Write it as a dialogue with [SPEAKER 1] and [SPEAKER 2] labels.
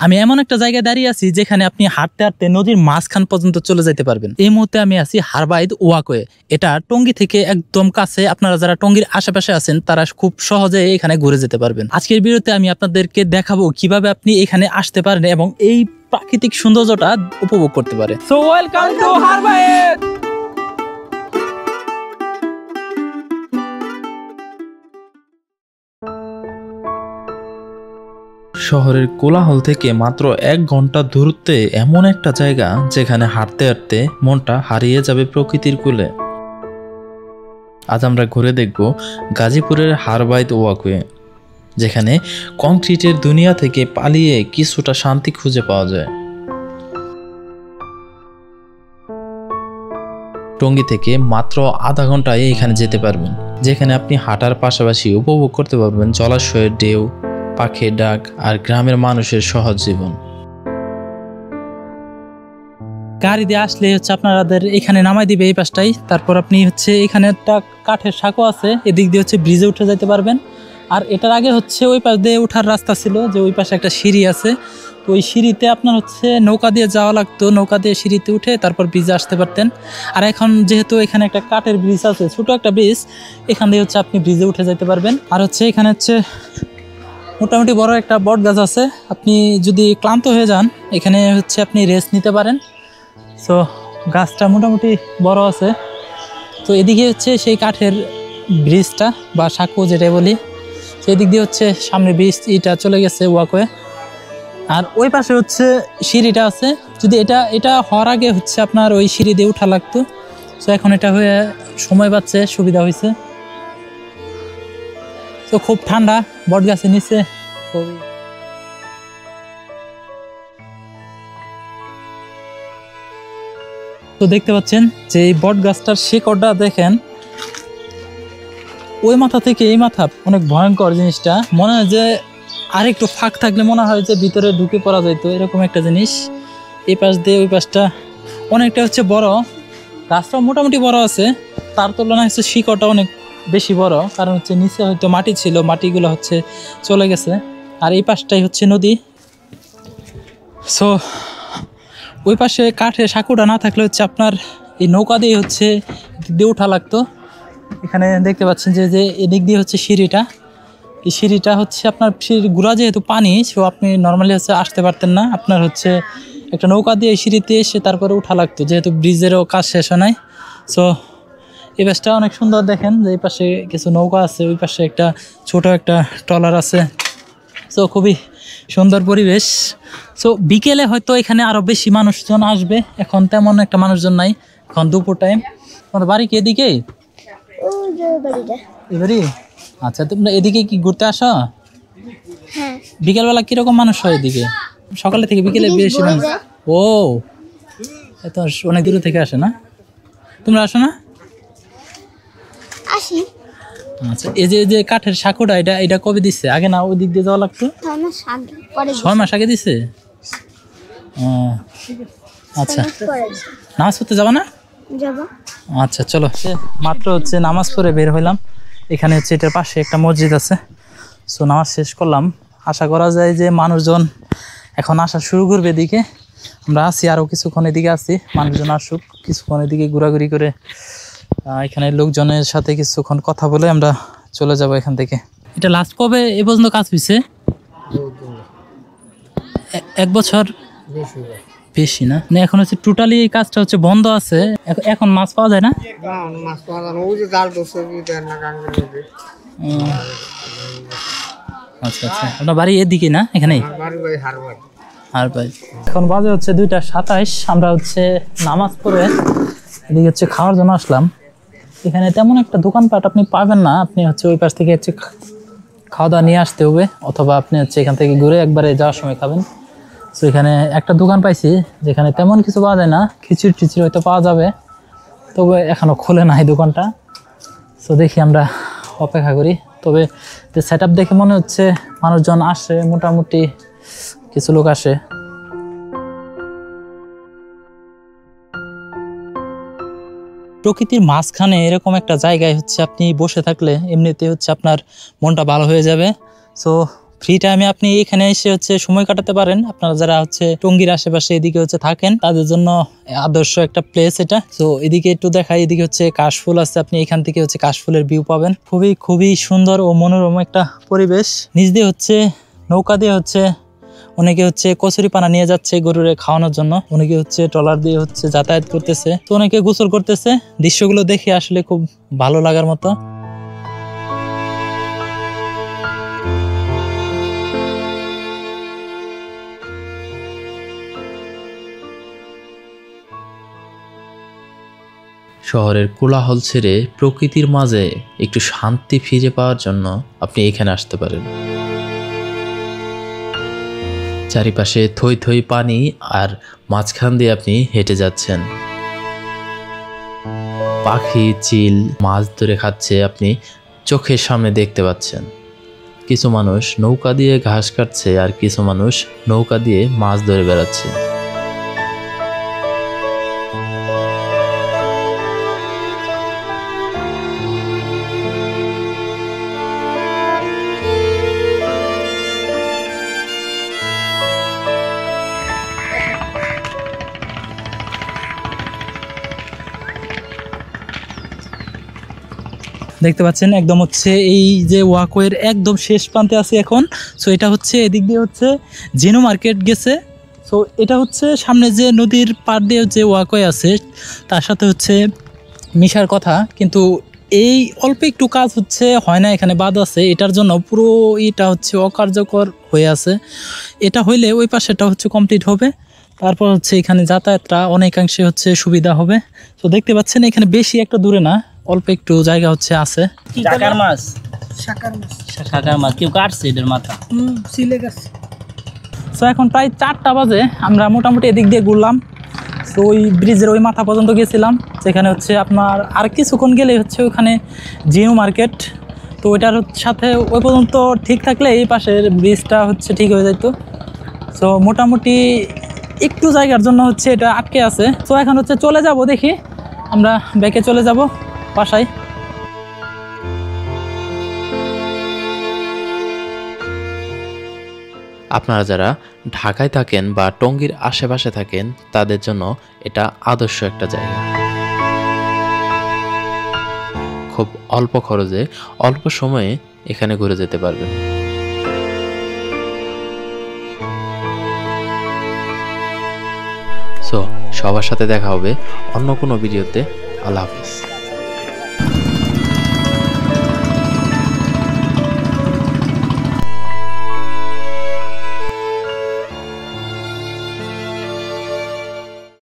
[SPEAKER 1] আমি এমন একটা জায়গায় দাঁড়িয়ে আছি যেখানে আপনি হাঁটতে হাঁটতে নদীর মাঝখান পর্যন্ত চলে যেতে পারবেন। এই মুহূর্তে আমি আছি হারবাইদ ওয়াকওয়ে। এটা টঙ্গী থেকে একদম কাছে। আপনারা যারা টঙ্গীর আশেপাশে আছেন তারা খুব সহজে এখানে ঘুরে যেতে পারবেন। আজকের ভিডিওতে আমি আপনাদেরকে দেখাবো কিভাবে আপনি এখানে আসতে পারেন এবং এই প্রাকৃতিক সৌন্দর্যটা উপভোগ করতে পারে। সো ওয়েলকাম টু হারবাইদ। শহরের কোলাহল থেকে মাত্র 1 ঘন্টা দূরত্বে এমন একটা জায়গা যেখানে হাঁটতে হাঁটতে মনটা হারিয়ে যাবে প্রকৃতির কোলে। আজ আমরা ঘুরে দেখব গাজীপুরের হারবাইদ ওয়াকওয়ে, যেখানে কংক্রিটের দুনিয়া থেকে পালিয়ে কিছুটা শান্তি খুঁজে পাওয়া যায়। টঙ্গী থেকে মাত্র আধা ঘন্টায় এখানে যেতে পারবেন, যেখানে আপনি হাঁটার পাশাপাশি উপভোগ করতে পারবেন জলাশয়ের ঢেউ, পাখির ডাক আর গ্রামের মানুষের সহজ জীবন। গাড়ি দিয়ে আসলে হচ্ছে আপনাদের এখানে নামাই দিবে এই পাশটাই। তারপর আপনি হচ্ছে এখানে একটা কাঠের সাঁকো আছে, এদিক দিয়ে হচ্ছে ব্রিজে উঠে যেতে পারবেন। আর এটার আগে হচ্ছে ওই পাশ দিয়ে ওঠার রাস্তা ছিল, যে ওই পাশে একটা সিঁড়ি আছে। তো ওই সিঁড়িতে আপনার হচ্ছে নৌকা দিয়ে যাওয়া লাগতো, নৌকা দিয়ে সিঁড়িতে উঠে তারপর ব্রিজে আসতে পারতেন। আর এখন যেহেতু এখানে একটা কাঠের ব্রিজ আছে, ছোট একটা ব্রিজ, এখান দিয়ে হচ্ছে আপনি ব্রিজে উঠে যেতে পারবেন। আর হচ্ছে এখানে হচ্ছে মোটামুটি বড় একটা বট গাছ আছে। আপনি যদি ক্লান্ত হয়ে যান এখানে হচ্ছে আপনি রেস্ট নিতে পারেন। সো গাছটা মোটামুটি বড় আছে। তো এদিকে হচ্ছে সেই কাঠের ব্রিজটা বা সাঁকো যেটা বলি, সেই দিক দিয়ে হচ্ছে সামনে ব্রিজটা চলে গেছে ওয়াকওয়ে। আর ওই পাশে হচ্ছে সিঁড়িটা আছে। যদি এটা হওয়ার আগে হচ্ছে আপনার ওই সিঁড়ি দিয়ে উঠা লাগতো। সো এখন এটা হয়ে সময় পাচ্ছে, সুবিধা হয়েছে। তো খুব ঠান্ডা বট গাছের নিচে। তো দেখতে পাচ্ছেন যে এই বট গাছটার শিকড়টা দেখেন, ওই মাথা থেকে এই মাথা, অনেক ভয়ঙ্কর জিনিসটা। মনে হয় যে আরেকটু ফাঁক থাকলে মনে হয় যে ভিতরে ঢুকে পড়া যাইতো, এরকম একটা জিনিস। এই পাশ দিয়ে ওই পাশটা অনেকটা হচ্ছে বড়, গাছটা মোটামুটি বড় আছে, তার তুলনায় হচ্ছে শিকড়টা অনেক বেশি বড়। কারণ হচ্ছে নিচে হয়তো মাটি ছিল, মাটিগুলো হচ্ছে চলে গেছে। আর এই পাশটাই হচ্ছে নদী। সো ওই পাশে কাঠের সাঁকোটা না থাকলে হচ্ছে আপনার এই নৌকা দিয়ে হচ্ছে দিয়ে ওঠা লাগতো। এখানে দেখতে পাচ্ছেন যে এদিক দিয়ে হচ্ছে সিঁড়িটা। এই সিঁড়িটা হচ্ছে আপনার সিঁড়ির গুড়া যেহেতু পানি, সো আপনি নর্মালি হচ্ছে আসতে পারতেন না। আপনার হচ্ছে একটা নৌকা দিয়ে এই সিঁড়িতে এসে তারপরে উঠা লাগতো, যেহেতু ব্রিজেরও কাজ শেষ হয় নাই। সো এই পাশটা অনেক সুন্দর দেখেন, যে এই পাশে কিছু নৌকা আছে, ওই পাশে একটা ছোট একটা ট্রলার আছে। সো খুবই সুন্দর পরিবেশ। সো বিকেলে হয়তো এখানে আরো বেশি মানুষজন আসবে, এখন তেমন একটা মানুষজন নাই, এখন দুপুর টাইম। তোমার বাড়ি কি এদিকেই? এবারই? আচ্ছা, তোমরা এদিকে কি ঘুরতে আসো? বিকেলবেলা কিরকম মানুষ হয় এদিকে? সকালে থেকে বিকেলে বেশি মানুষ? ও, এত অনেক দূর থেকে আসে না? তোমরা আসো না? আসি। আচ্ছা, এই যে কাঠের সাঁকোটা, এটা কবে দিচ্ছে? আগে না ওই দিক দিয়ে যাওয়া লাগতো? 6 মাস আগে দিচ্ছে। ও আচ্ছা, নামাজ পড়তে যাবা না? আচ্ছা চলো, মাত্র হচ্ছে নামাজ পড়ে বের হইলাম। এখানে হচ্ছে এটার পাশে একটা মসজিদ আছে। সো নামাজ শেষ করলাম। আশা করা যায় যে মানুষজন এখন আসা শুরু করবে এদিকে। আমরা আছি আরও কিছুক্ষণ, এদিকে আছি, মানুষজন আসুক, কিছুক্ষণ এদিকে ঘোরাঘুরি করে এখানে লোকজনের সাথে কিছুক্ষণ কথা বলে আমরা চলে যাব এখান থেকে। এটা লাস্ট কবে এ পর্যন্ত কাজ হয়েছে? 1 বছর বেশি না? এখন হচ্ছে টোটালি এই কাজটা হচ্ছে বন্ধ আছে। এখন মাছ পাওয়া যায় না? আচ্ছা আচ্ছা, আপনার বাড়ি এদিকে না? এখানেই হারবাইদ। এখন বাজে হচ্ছে 2:27। আমরা হচ্ছে নামাজ পড়ে এদিকে হচ্ছে খাওয়ার জন্য আসলাম। এখানে তেমন একটা দোকানপাট আপনি পাবেন না, আপনি হচ্ছে ওই পাশ থেকে হচ্ছে খাওয়া দাওয়া নিয়ে আসতে হবে, অথবা আপনি হচ্ছে এখান থেকে ঘুরে একবারে যাওয়ার সময় খাবেন। তো এখানে একটা দোকান পাইছি যেখানে তেমন কিছু পাওয়া যায় না, খিচুড়ি টিচুড়ি হয়তো পাওয়া যাবে, তবে এখনও খোলে না এই দোকানটা। তো দেখি, আমরা অপেক্ষা করি। তবে সেট আপ দেখে মনে হচ্ছে মানুষজন আসে, মোটামুটি কিছু লোক আসে। প্রকৃতির মাঝখানে এরকম একটা জায়গায় হচ্ছে আপনি বসে থাকলে এমনিতে হচ্ছে আপনার মনটা ভালো হয়ে যাবে। সো ফ্রি টাইমে আপনি এখানে এসে হচ্ছে সময় কাটাতে পারেন। আপনারা যারা হচ্ছে টঙ্গীর আশেপাশে এদিকে হচ্ছে থাকেন তাদের জন্য আদর্শ একটা প্লেস এটা। তো এদিকে একটু দেখাই, এদিকে হচ্ছে কাশফুল আছে, আপনি এখান থেকে হচ্ছে কাশফুলের ভিউ পাবেন। খুবই খুবই সুন্দর ও মনোরম একটা পরিবেশ। নিচ দিয়ে হচ্ছে নৌকা দিয়ে হচ্ছে অনেকে হচ্ছে কচুরি পানা নিয়ে যাচ্ছে গরুরে খাওয়ানোর জন্য, অনেকে হচ্ছে ট্রলার দিয়ে হচ্ছে যাতায়াত করতেছে, তো অনেকে গোসল করতেছে। দৃশ্যগুলো দেখে আসলে খুব ভালো লাগার মতো।
[SPEAKER 2] শহরের কোলাহল ছেড়ে প্রকৃতির মাঝে একটু শান্তি ফিরে পাওয়ার জন্য আপনি এখানে আসতে পারেন। চারিপাশে থই থই পানি আর মাঝখান দিয়ে আপনি হেঁটে যাচ্ছেন। পাখি, চিল মাছ ধরে খাচ্ছে, আপনি চোখের সামনে দেখতে পাচ্ছেন। কিছু মানুষ নৌকা দিয়ে ঘাস কাটছে আর কিছু মানুষ নৌকা দিয়ে মাছ ধরে বেড়াচ্ছে।
[SPEAKER 1] দেখতে পাচ্ছেন একদম হচ্ছে এই যে ওয়াকওয়ের একদম শেষ প্রান্তে আছে এখন। সো এটা হচ্ছে এদিক দিয়ে হচ্ছে জেনু মার্কেট গেছে। সো এটা হচ্ছে সামনে যে নদীর পাড় দিয়ে যে ওয়াকওয়ে আছে তার সাথে হচ্ছে মিশার কথা, কিন্তু এই অল্প একটু কাজ হচ্ছে হয় না, এখানে বাদ আছে। এটার জন্য পুরো এটা হচ্ছে অকার্যকর হয়ে আছে। এটা হইলে ওই পাশেটা হচ্ছে কমপ্লিট হবে, তারপর হচ্ছে এখানে যাতায়াতটা অনেকাংশে হচ্ছে সুবিধা হবে। তো দেখতে পাচ্ছেন এখানে বেশি একটা দূরে না, অল্প একটু জায়গা হচ্ছে আছে।
[SPEAKER 3] শাকার মাছ কেউ কাটছে এটার মাথা
[SPEAKER 1] সিলে গেছে। তো এখন প্রায় 4টা বাজে, আমরা মোটামুটি এদিক দিয়ে ঘুরলাম। তো ওই ব্রিজের ওই মাথা পর্যন্ত গেছিলাম, সেখানে হচ্ছে আপনার আর কিছুক্ষণ গেলে হচ্ছে ওখানে জিও মার্কেট। তো ওইটার সাথে ওই পর্যন্ত ঠিক থাকলে এই পাশের ব্রিজটা হচ্ছে ঠিক হয়ে যেত। সো মোটামুটি একটু জায়গার জন্য হচ্ছে এটা আটকে আছে। তো এখন হচ্ছে চলে যাব, দেখি আমরা ব্যাকে চলে যাব বাসায়।
[SPEAKER 2] আপনারা যারা ঢাকায় থাকেন বা টঙ্গীর আশেপাশে থাকেন তাদের জন্য এটা আদর্শ একটা জায়গা। খুব অল্প খরচে অল্প সময়ে এখানে ঘুরে যেতে পারবেন। সো সবার সাথে দেখা হবে অন্য কোনো ভিডিওতে। আল্লাহ হাফিজ।